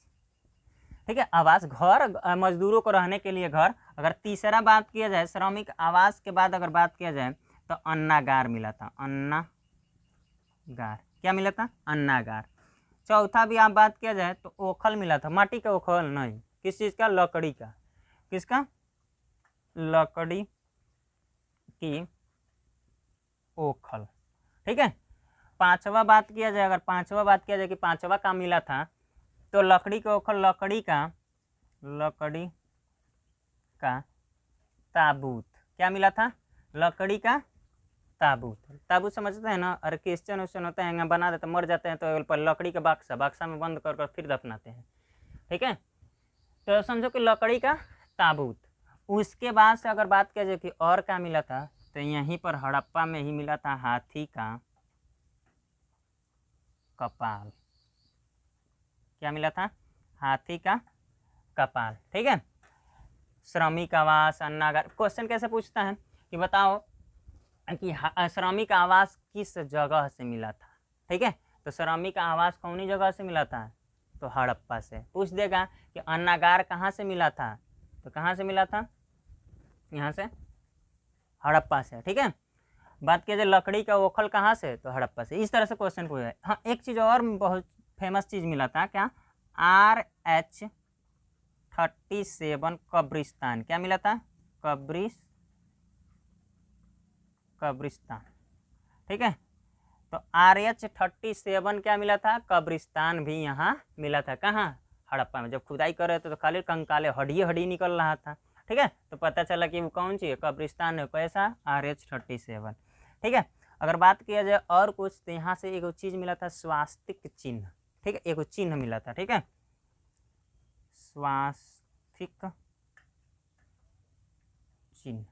ठीक है, आवास घर, मजदूरों को रहने के लिए घर। अगर तीसरा बात किया जाए श्रमिक आवास के बाद अगर बात किया जाए तो अन्नागार मिला था। अन्नागार। क्या मिला था? अन्नागार। चौथा भी आप बात किया जाए तो ओखल मिला था। माटी का ओखल नहीं, किस चीज़ का? लकड़ी का। किसका? लकड़ी की ओखल। ठीक है, पांचवा बात किया जाए, अगर पांचवा बात किया जाए कि पांचवा का मिला था तो लकड़ी का ओखल, लकड़ी का ताबूत। क्या मिला था? लकड़ी का ताबूत। ताबूत समझते हैं ना? अरे क्रिश्चियन उश्चन होते हैं, बना देते, मर जाते हैं तो पर लकड़ी का बक्सा में बंद कर फिर दफनाते हैं। ठीक है, तो समझो कि लकड़ी का ताबूत। उसके बाद से अगर बात किया जाए कि और क्या मिला था, तो यहीं पर हड़प्पा में ही मिला था हाथी का कपाल। क्या मिला था? हाथी का कपाल। ठीक है, श्रमिक आवास, अन्नागार। क्वेश्चन कैसे पूछता है कि बताओ कि श्रमिक आवास किस जगह से मिला था? ठीक है, तो श्रमिक आवास कौनी जगह से मिला था? तो हड़प्पा से। पूछ देगा कि अन्नागार कहाँ से मिला था? तो कहाँ से मिला था? यहाँ से, हड़प्पा से। ठीक है, बात किया जाए लकड़ी का ओखल कहाँ से? तो हड़प्पा से। इस तरह से क्वेश्चन पूछा है। हाँ, एक चीज़ और बहुत फेमस चीज़ मिला था। क्या? RH-37 कब्रिस्तान। क्या मिला था? कब्रिस्तान। ठीक है, तो RH-37 क्या मिला था? कब्रिस्तान भी यहाँ मिला था। कहाँ? हड़प्पा में। जब खुदाई कर रहे थे तो खाली कंकाले, हड्डी निकल रहा था। ठीक है, तो पता चला कि वो कौन सी है? कब्रिस्तान है। कैसा? RH-37। ठीक है, अगर बात किया जाए और कुछ तो यहाँ से एक चीज़ मिला था, स्वास्तिक चिन्ह। ठीक है, एक चिन्ह मिला था। ठीक है, स्वास्तिक चिन्ह।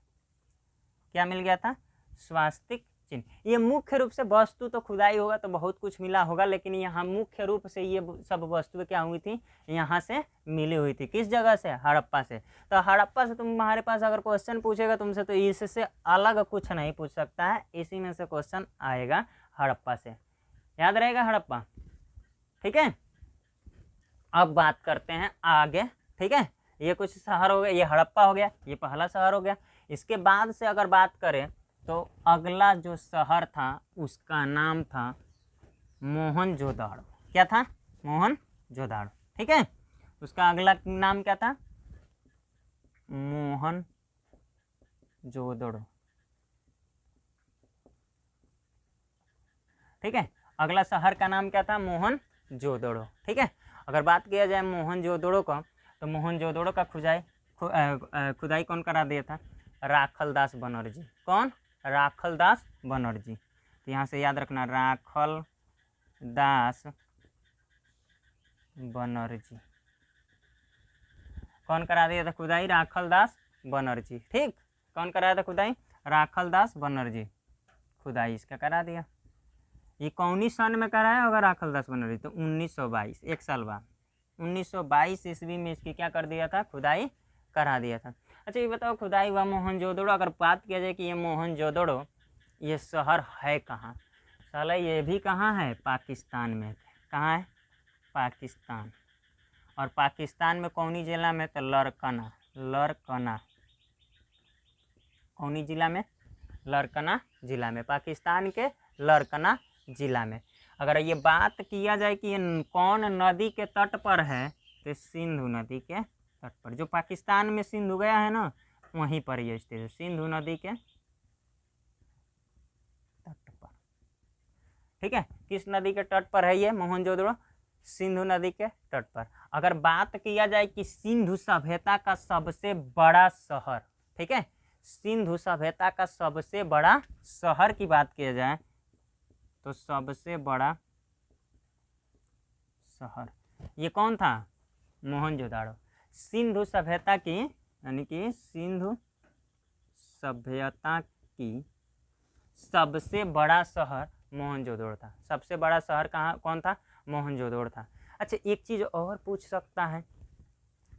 क्या मिल गया था? स्वास्तिक चिन्ह। ये मुख्य रूप से वस्तु तो खुदाई होगा तो बहुत कुछ मिला होगा, लेकिन यहाँ मुख्य रूप से ये सब वस्तुएं क्या हुई थी? यहाँ से मिली हुई थी। किस जगह से? हड़प्पा से। तो हड़प्पा से तुम्हारे पास अगर क्वेश्चन पूछेगा तुमसे तो इससे अलग कुछ नहीं पूछ सकता है, इसी में से क्वेश्चन आएगा हड़प्पा से। याद रहेगा हड़प्पा। ठीक है, अब बात करते हैं आगे। ठीक है, ये कुछ शहर हो गया, ये हड़प्पा हो गया, ये पहला शहर हो गया। इसके बाद से अगर बात करें तो अगला जो शहर था उसका नाम था मोहनजोदड़ो। क्या था? मोहनजोदड़ो। ठीक है, उसका अगला नाम क्या था? मोहनजोदड़ो। ठीक है, अगला शहर का नाम क्या था? मोहनजोदड़ो। ठीक है, अगर बात किया जाए मोहनजोदड़ो का, तो मोहनजोदड़ो का खुदाई कौन करा दिया था? राखलदास बनर्जी। कौन? राखलदास बनर्जी। तो यहाँ से याद रखना, राखलदास बनर्जी। कौन करा दिया था खुदाई? राखलदास बनर्जी। ठीक, कौन कराया था खुदाई? राखलदास बनर्जी। खुदाई इसका करा दिया। ये कौनी सन में कराया होगा राखलदास बनर्जी? तो 1922, एक साल बाद 1922 ईस्वी में इसकी क्या कर दिया था? खुदाई करा दिया था। अच्छा, ये बताओ, खुदाई हुआ मोहनजोदड़ो। अगर बात किया जाए कि ये मोहनजोदड़ो ये शहर है कहाँ? साला ये भी कहाँ है? पाकिस्तान में। कहाँ है? पाकिस्तान। और पाकिस्तान में कौनी जिला में? तो लरकना। लरकना कौनी जिला में? लरकना जिला में, पाकिस्तान के लरकना जिला में। अगर ये बात किया जाए कि ये कौन नदी के तट पर है, तो सिंधु नदी के तट पर। जो पाकिस्तान में सिंधु गया है ना, वहीं पर ये स्थित है, सिंधु नदी के तट पर। ठीक है, किस नदी के तट पर है ये मोहनजोदड़ो? सिंधु नदी के तट पर। अगर बात किया जाए कि सिंधु सभ्यता का सबसे बड़ा शहर, ठीक है, सिंधु सभ्यता का सबसे बड़ा शहर की बात किया जाए, तो सबसे बड़ा शहर ये कौन था? मोहनजोदड़ो। सिंधु सभ्यता की, यानी कि सिंधु सभ्यता की सबसे बड़ा शहर मोहनजोदड़ो था। सबसे बड़ा शहर कहाँ कौन था? मोहनजोदड़ो था। अच्छा, एक चीज़ और पूछ सकता है,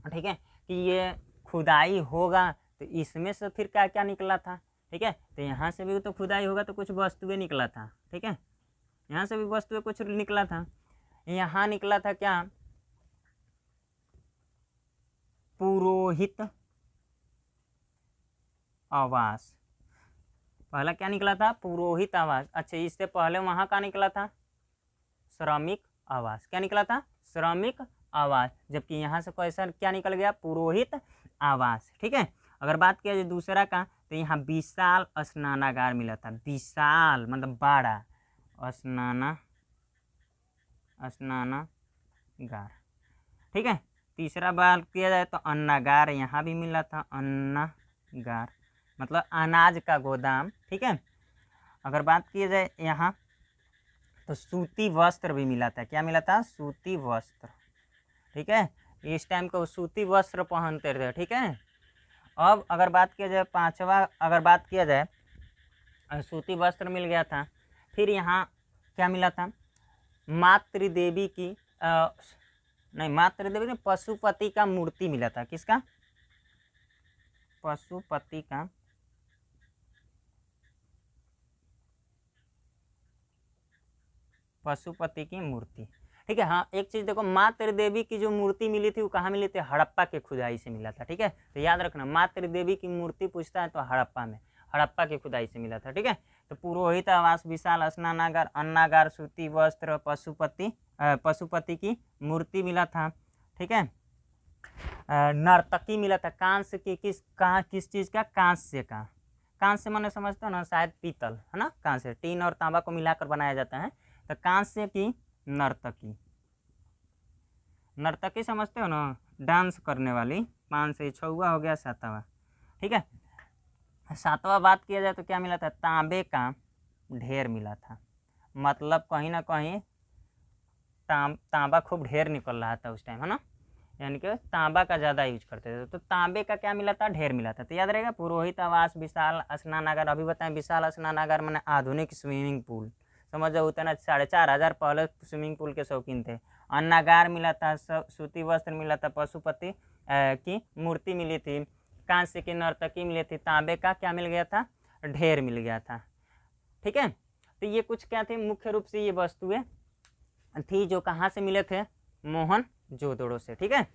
ठीक है, कि ये खुदाई होगा तो इसमें से फिर क्या क्या निकला था? ठीक है, तो यहाँ से भी तो खुदाई होगा तो कुछ वस्तुएं निकला था। ठीक है, यहाँ से भी वस्तुएं कुछ निकला था। यहाँ निकला था क्या? पुरोहित आवास। पहला क्या निकला था? पुरोहित आवास। अच्छा, इससे पहले वहाँ का निकला था श्रमिक आवास। क्या निकला था? श्रमिक आवास। जबकि यहाँ से कैसा क्या निकल गया? पुरोहित आवास। ठीक है, अगर बात किया जाए दूसरा का, तो यहाँ विशाल स्नानागार मिला था। विशाल मतलब बड़ा, स्नानागार। ठीक है, तीसरा बात किया जाए तो अन्नागार, यहाँ भी मिला था अन्नागार, मतलब अनाज का गोदाम। ठीक है, अगर बात किया जाए यहाँ, तो सूती वस्त्र भी मिला था। क्या मिला था? सूती वस्त्र। ठीक है, इस टाइम को सूती वस्त्र पहनते थे। ठीक है, अब अगर बात किया जाए पांचवा, अगर बात किया जाए सूती वस्त्र मिल गया था, फिर यहाँ क्या मिला था? मातृदेवी की नहीं, मातृदेवी ने पशुपति का मूर्ति मिला था। किसका? पशुपति का पशुपति की मूर्ति। ठीक है, हाँ, एक चीज़ देखो, मातृदेवी की जो मूर्ति मिली थी वो कहाँ मिली थी? हड़प्पा के खुदाई से मिला था। ठीक है, तो याद रखना, मातृदेवी की मूर्ति पूछता है तो हड़प्पा में, हड़प्पा की खुदाई से मिला था। ठीक है, तो पुरोहित आवास, विशाल स्नानागार, अन्नागार, सूती वस्त्र, पशुपति की मूर्ति मिला था। ठीक है, नर्तकी मिला था। कांस्य की, किस चीज़ का? कांस्य का। कांस्य मैंने समझते हो ना, शायद पीतल, है ना। कांस्य टीन और तांबा को मिलाकर बनाया जाता है, तो कांस्य की नर्तकी। नर्तकी समझते हो ना, डांस करने वाली। 5 से 6 हो गया, 7वां। ठीक है, 7वां बात किया जाए तो क्या मिला था? तांबे का ढेर मिला था। मतलब कहीं ना कहीं तांबा खूब ढेर निकल रहा था उस टाइम, है ना, यानी कि तांबा का ज़्यादा यूज करते थे, तो तांबे का क्या मिला था? ढेर मिला था। तो याद रहेगा, पुरोहित आवास, विशाल स्नानागार। अभी बताएं, विशाल स्नानागार मैंने आधुनिक स्विमिंग पूल, समझ जाओ, उतना 4,500 पहले स्विमिंग पूल के शौकीन थे। अन्नागार मिला था, सूती वस्त्र मिला था, पशुपति की मूर्ति मिली थी, कांस्य की नर्तकी मिली थी, तांबे का क्या मिल गया था? ढेर मिल गया था। ठीक है, तो ये कुछ क्या थे? मुख्य रूप से ये वस्तुएं थी जो कहाँ से मिले थे? मोहनजोदड़ो से। ठीक है,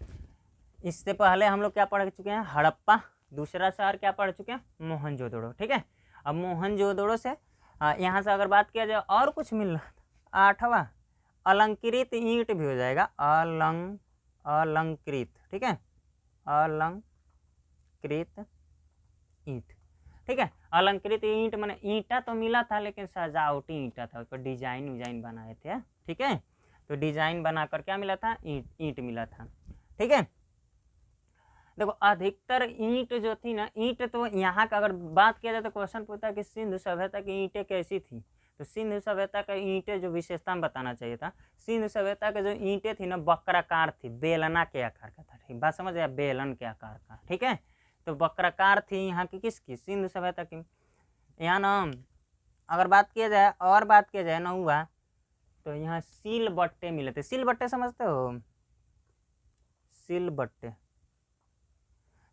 इससे पहले हम लोग क्या पढ़ चुके हैं? हड़प्पा। दूसरा शहर क्या पढ़ चुके हैं? मोहनजोदड़ो। ठीक है, अब मोहनजोदड़ो से यहाँ से अगर बात किया जाए और कुछ मिल रहा था, 8वां अलंकृत ईंट भी हो जाएगा, अलंकृत, ठीक है, अलंकृत ईंट, ठीक है। अलंकृत ईंट माने ईंटा तो मिला था लेकिन सजावटी ईंटा था, उस पर डिजाइन बनाए थे, ठीक है। तो डिजाइन बनाकर क्या मिला था, ईंट मिला था, ठीक है। देखो अधिकतर ईंट जो थी ना, ईंट तो यहाँ का अगर बात किया जाए तो क्वेश्चन पूछता है कि सिंधु सभ्यता की ईंटें कैसी थी, तो सिंधु सभ्यता का ईंटें जो विशेषता में बताना चाहिए था, सिंधु सभ्यता के जो ईंटें थी ना वक्राकार थी, बेलना के आकार का था, ठीक बात समझ आया, बेलन के आकार का, ठीक है। तो वक्राकार थी यहाँ की, किसकी, सिंधु सभ्यता की। यहाँ ना अगर बात किया जाए और बात किया जाए ना हुआ तो यहाँ सील बट्टे मिले थे, सील बट्टे समझते हो, सील बट्टे,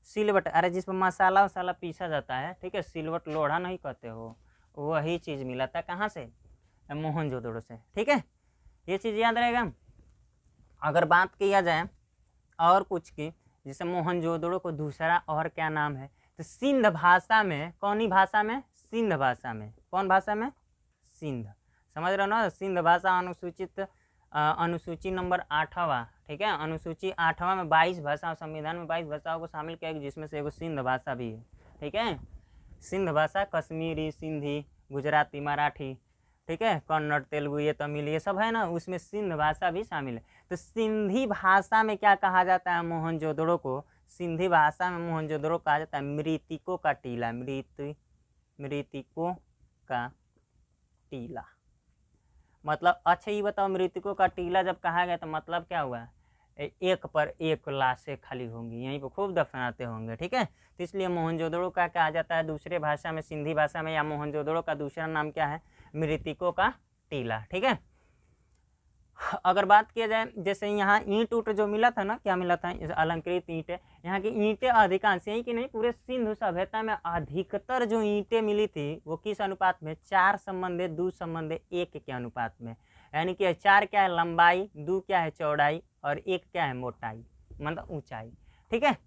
सिलवट, अरे जिस पर मसाला वसाला पीसा जाता है, ठीक है, सिलवट लोढ़ा नहीं कहते हो, वही चीज़ मिला था कहाँ से, मोहनजोदड़ो से, ठीक है। ये चीज़ याद रहेगा। अगर बात किया जाए और कुछ की, जैसे मोहनजोदड़ो को दूसरा और क्या नाम है, तो सिंध भाषा में, कौन भाषा में, सिंध भाषा में, कौन भाषा में, सिंध, समझ रहे हो ना। सिंध भाषा अनुसूचित अनुसूची नंबर 8वां, ठीक है, अनुसूची 8वां में 22 भाषा, संविधान में 22 भाषाओं को शामिल किया गया, जिसमें से एगो सिंध भाषा भी है, ठीक है। सिंध भाषा कश्मीरी, सिंधी, गुजराती, मराठी, ठीक है, कन्नड़, तेलुगु, ये तमिल, ये सब है ना, उसमें सिंध भाषा भी शामिल है। तो सिंधी भाषा में क्या कहा जाता है मोहनजोदड़ो को, सिंधी भाषा में मोहनजोदड़ो कहा जाता है मृतिकों का टीला, मृतिकों का टीला। मतलब अच्छा ये बताओ, मृतकों का टीला जब कहा गया तो मतलब क्या हुआ, एक पर एक लाशें खाली होंगी, यहीं पर खूब दफनाते होंगे, ठीक है। तो इसलिए मोहनजोदड़ो का कहा जाता है दूसरे भाषा में, सिंधी भाषा में, या मोहनजोदड़ो का दूसरा नाम क्या है, मृतकों का टीला, ठीक है। अगर बात किया जाए जैसे यहाँ ईंट उट जो मिला था ना, क्या मिला था, अलंकृत ईंटें, यहाँ की ईंटें अधिकांश, यही कि नहीं पूरे सिंधु सभ्यता में अधिकतर जो ईंटें मिली थी वो किस अनुपात में, 4:2:1 के अनुपात में, यानी कि 4 क्या है लंबाई, 2 क्या है चौड़ाई और 1 क्या है मोटाई, मतलब ऊंचाई, ठीक है।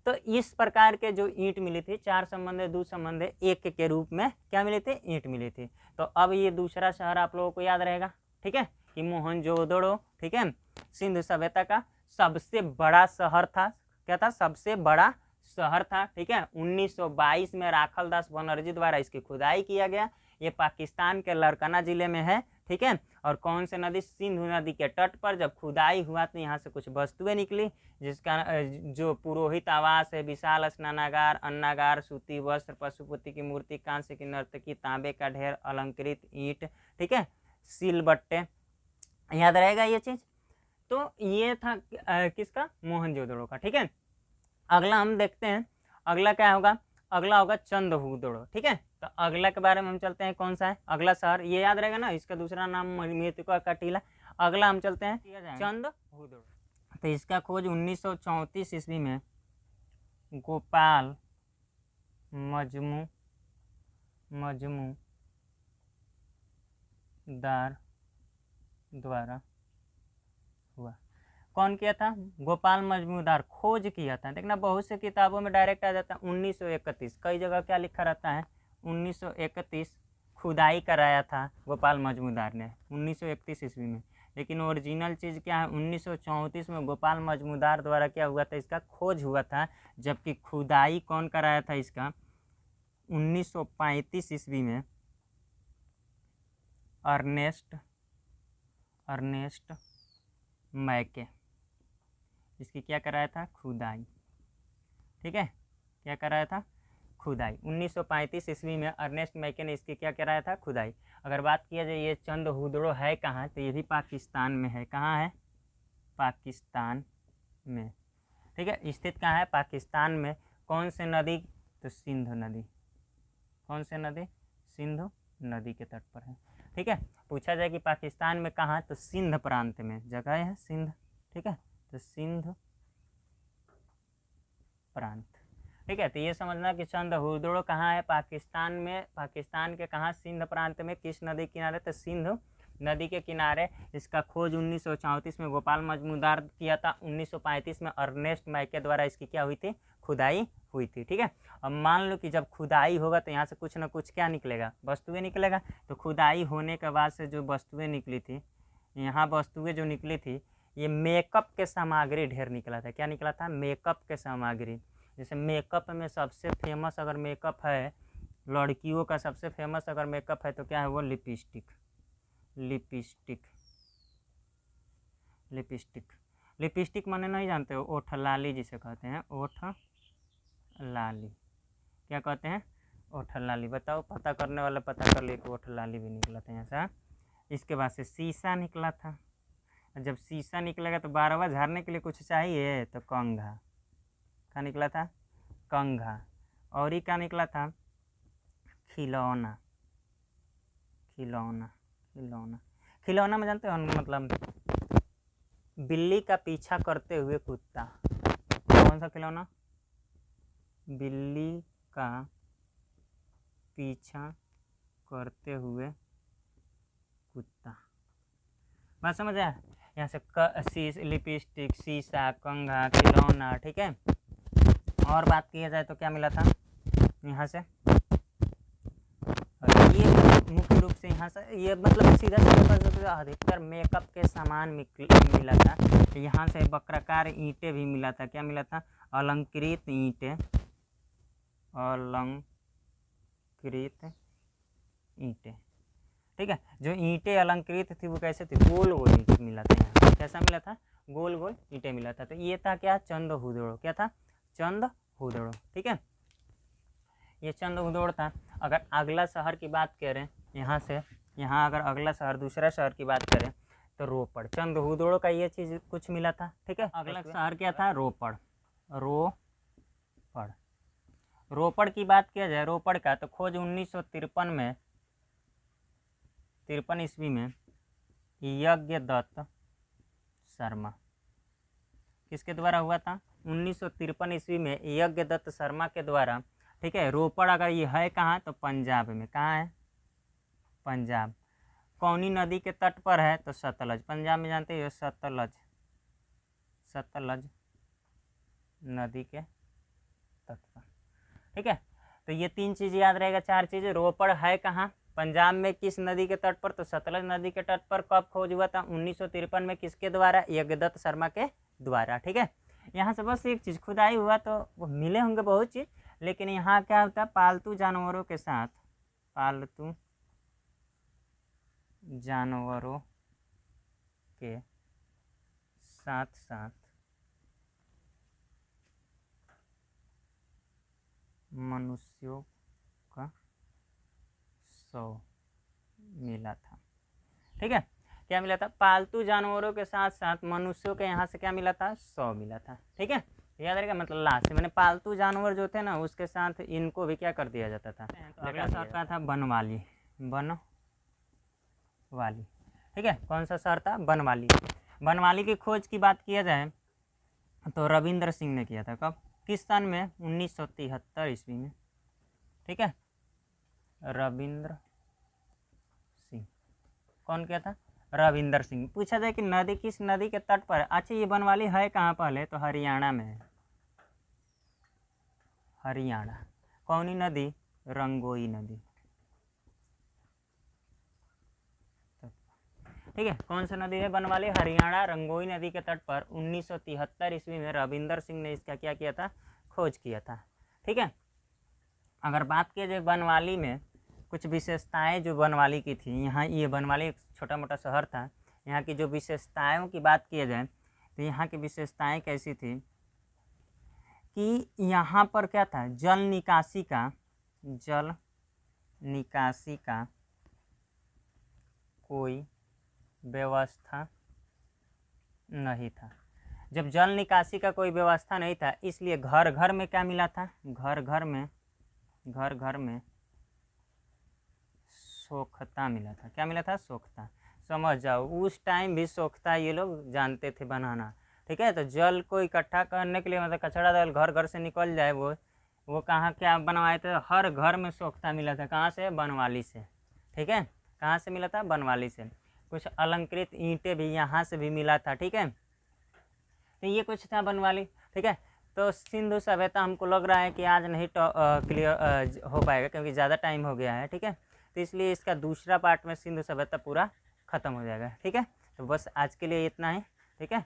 तो इस प्रकार के जो ईंट मिली थी 4:2:1 के रूप में क्या मिले थे, ईंट मिली थी। तो अब ये दूसरा शहर आप लोगों को याद रहेगा, ठीक है, कि मोहनजोदड़ो, ठीक है, सिंधु सभ्यता का सबसे बड़ा शहर था, क्या था, सबसे बड़ा शहर था, ठीक है। 1922 में राखल दास बनर्जी द्वारा इसकी खुदाई किया गया। ये पाकिस्तान के लरकना जिले में है, ठीक है। और कौन से नदी, सिंधु नदी के तट पर जब खुदाई हुआ तो यहाँ से कुछ वस्तुएं निकली, जिसका जो पुरोहित आवास है, विशाल स्नानागार, अन्नागार, सूती वस्त्र, पशुपति की मूर्ति, कांस्य की नर्तकी, तांबे का ढेर, अलंकृत ईंट, ठीक है, सिलबट्टे, याद रहेगा ये चीज। तो ये था किसका, मोहनजोदड़ो का, ठीक है। अगला हम देखते हैं, अगला क्या होगा, अगला होगा चंदहूदड़ो, ठीक है। तो अगला के बारे में हम चलते हैं, कौन सा है अगला शहर, ये याद रहेगा ना, इसका दूसरा नाम मृतकों का टीला। अगला हम चलते हैं चंदहूदड़ो। तो इसका खोज 1934 ईस्वी में गोपाल मजमूदार द्वारा हुआ। कौन किया था, गोपाल मजमूदार खोज किया था। देखना बहुत से किताबों में डायरेक्ट आ जाता है 1931, कई जगह क्या लिखा रहता है 1931, खुदाई कराया था गोपाल मजमूदार ने 1931 ईस्वी में, लेकिन ओरिजिनल चीज़ क्या है 1934 में गोपाल मजमूदार द्वारा क्या हुआ था, इसका खोज हुआ था। जबकि खुदाई कौन कराया था इसका 1935 ईस्वी में अर्नेस्ट मैके, इसकी क्या कराया था, खुदाई, ठीक है, क्या कराया था, खुदाई। 1935 ईस्वी में अर्नेस्ट मैके ने इसकी क्या कराया था, खुदाई। अगर बात किया जाए ये चंदहूदड़ो है कहाँ, तो ये भी पाकिस्तान में है, कहाँ है, पाकिस्तान में, ठीक है, स्थित कहाँ है, पाकिस्तान में। कौन से नदी, तो सिंधु नदी, कौन से नदी, सिंधु नदी के तट पर है, ठीक है। पूछा जाए कि पाकिस्तान में कहाँ, तो सिंध प्रांत में जगह है सिंध, ठीक है, तो सिंध प्रांत, ठीक है। तो ये समझना कि चंदहूदड़ो कहाँ है, पाकिस्तान में, पाकिस्तान के कहाँ, सिंध प्रांत में, किस नदी किनारे, तो सिंधु नदी के किनारे। इसका खोज 1934 में गोपाल मजमूदार किया था, 1935 में अर्नेस्ट मैके द्वारा इसकी क्या हुई थी, खुदाई हुई थी। ठीक है, अब मान लो कि जब खुदाई होगा तो यहाँ से कुछ ना कुछ क्या निकलेगा, वस्तुएं निकलेगा। तो खुदाई होने के बाद से जो वस्तुएं निकली थी, यहाँ वस्तुएं जो निकली थी, ये मेकअप के सामग्री ढेर निकला था। क्या निकला था? मेकअप के सामग्री। जैसे मेकअप में सबसे फेमस अगर मेकअप है, लड़कियों का सबसे फेमस अगर मेकअप है तो क्या है वो? लिपस्टिक। लिपस्टिक लिपस्टिक लिपस्टिक माने नहीं जानते हो? ओठ लाली जिसे कहते हैं, ओठ लाली। क्या कहते हैं? ओठ लाली। बताओ, पता करने वाला पता कर ले कि ओठ लाली भी निकला था यहाँ से। इसके बाद से शीशा निकला था। जब शीशा निकलेगा तो बारवा झाड़ने के लिए कुछ चाहिए, तो कंघा। क्या निकला था? कंघा। और ही क्या निकला था? खिलौना। खिलौना खिलौना खिलौना में जानते हो मतलब बिल्ली का पीछा करते हुए कुत्ता। कौन सा खिलौना? बिल्ली का पीछा करते हुए कुत्ता। बात समझ आया? यहाँ से लिपस्टिक, शीशा, कंघा, खिलौना। ठीक है, और बात किया जाए तो क्या मिला था यहाँ से? ये मुख्य रूप से यहाँ से ये मतलब सीधा सीधा अधिकतर मेकअप के सामान मिला था। यहाँ से वक्राकार ईंटें भी मिला था। क्या मिला था? अलंकृत ईंटें। अलंकृत ईंटें। ठीक है, जो ईंटें अलंकृत थी वो कैसे थी? गोल गोल ईंटें मिला था यहाँ। कैसा मिला था? गोल गोल ईंटें मिला था। तो ये था क्या? चंद हुदड़ो। क्या था? चंद हुदड़ो। ठीक है, ये चंद हुदड़ था। अगर अगला शहर की बात करें यहाँ से, यहाँ अगर अगला शहर दूसरा शहर की बात करें तो रोपड़। चंद हुदड़ों का ये चीज़ कुछ मिला था। ठीक है, अगला शहर क्या था? रोपड़। रोपड़। रोपड़ की बात किया जाए रोपड़ का तो खोज 1953 में 53 ईस्वी में यज्ञदत्त शर्मा। किसके द्वारा हुआ था? 1953 ईस्वी में यज्ञदत्त शर्मा के द्वारा। ठीक है, रोपड़ अगर ये है कहाँ? तो पंजाब में। कहाँ है? पंजाब। कौनी नदी के तट पर है? तो सतलज। पंजाब में जानते हो सतलज। सतलज नदी के तट पर। ठीक है, तो ये 3 चीज़ याद रहेगा, 4 चीज़ें। रोपड़ है कहाँ? पंजाब में। किस नदी के तट पर? तो सतलज नदी के तट पर। कब खोज हुआ था? 1953 में। किसके द्वारा? यज्ञदत्त शर्मा के द्वारा। ठीक है, यहाँ से बस एक चीज़, खुदाई हुआ तो वो मिले होंगे बहुत चीज़, लेकिन यहाँ क्या होता है? पालतू जानवरों के साथ, पालतू जानवरों के साथ साथ मनुष्यों का शव मिला था। ठीक है, क्या मिला था? पालतू जानवरों के साथ साथ मनुष्यों के यहाँ से क्या मिला था? शव मिला था। ठीक है, याद रहेगा, मतलब लाश मैंने पालतू जानवर जो थे ना उसके साथ इनको भी क्या कर दिया जाता था? तो अगला शहर का था बनवाली। बनवाली। ठीक है, कौन सा शहर था? बनवाली। बनवाली की खोज की बात किया जाए तो रविंद्र सिंह ने किया था। कब? किस सन में? 1973 ईस्वी में। ठीक है, रविंद्र सिंह। कौन किया था? रविंदर सिंह। पूछा जाए कि नदी किस नदी के तट पर है? अच्छा, ये बनवाली है कहाँ पहले? तो हरियाणा में है। हरियाणा। कौनी नदी? रंगोई नदी। ठीक है, कौन सा नदी है? बनवाली, हरियाणा, रंगोई नदी के तट पर 1973 ईस्वी में रविंदर सिंह ने इसका क्या किया था? खोज किया था। ठीक है, अगर बात किया जाए बनवाली में कुछ विशेषताएं जो बनवाली की थी, यहाँ ये बनवाली एक छोटा मोटा शहर था, यहाँ की जो विशेषताओं की बात किया जाए तो यहाँ की विशेषताएं कैसी थी कि यहाँ पर क्या था? जल निकासी का कोई व्यवस्था नहीं था। जब जल निकासी का कोई व्यवस्था नहीं था, इसलिए घर घर में क्या मिला था? घर घर में सोख्ता मिला था। क्या मिला था? सोख्ता। समझ जाओ, उस टाइम भी सोख्ता ये लोग जानते थे बनाना। ठीक है, तो जल को इकट्ठा करने के लिए, मतलब कचरा दल घर घर से निकल जाए, वो कहाँ क्या बनवाए थे? हर घर में सोख्ता मिला था। कहाँ से? बनवाली से। ठीक है, कहाँ से मिला था? बनवाली से। कुछ अलंकृत ईंटें भी यहाँ से भी मिला था। ठीक है, तो ये कुछ था बनवाली। ठीक है, तो सिंधु सभ्यता हमको लग रहा है कि आज नहीं क्लियर हो पाएगा, क्योंकि ज़्यादा टाइम हो गया है, ठीक है। तो इसलिए इसका दूसरा पार्ट में सिंधु सभ्यता पूरा ख़त्म हो जाएगा, ठीक है। तो बस आज के लिए इतना ही, ठीक है।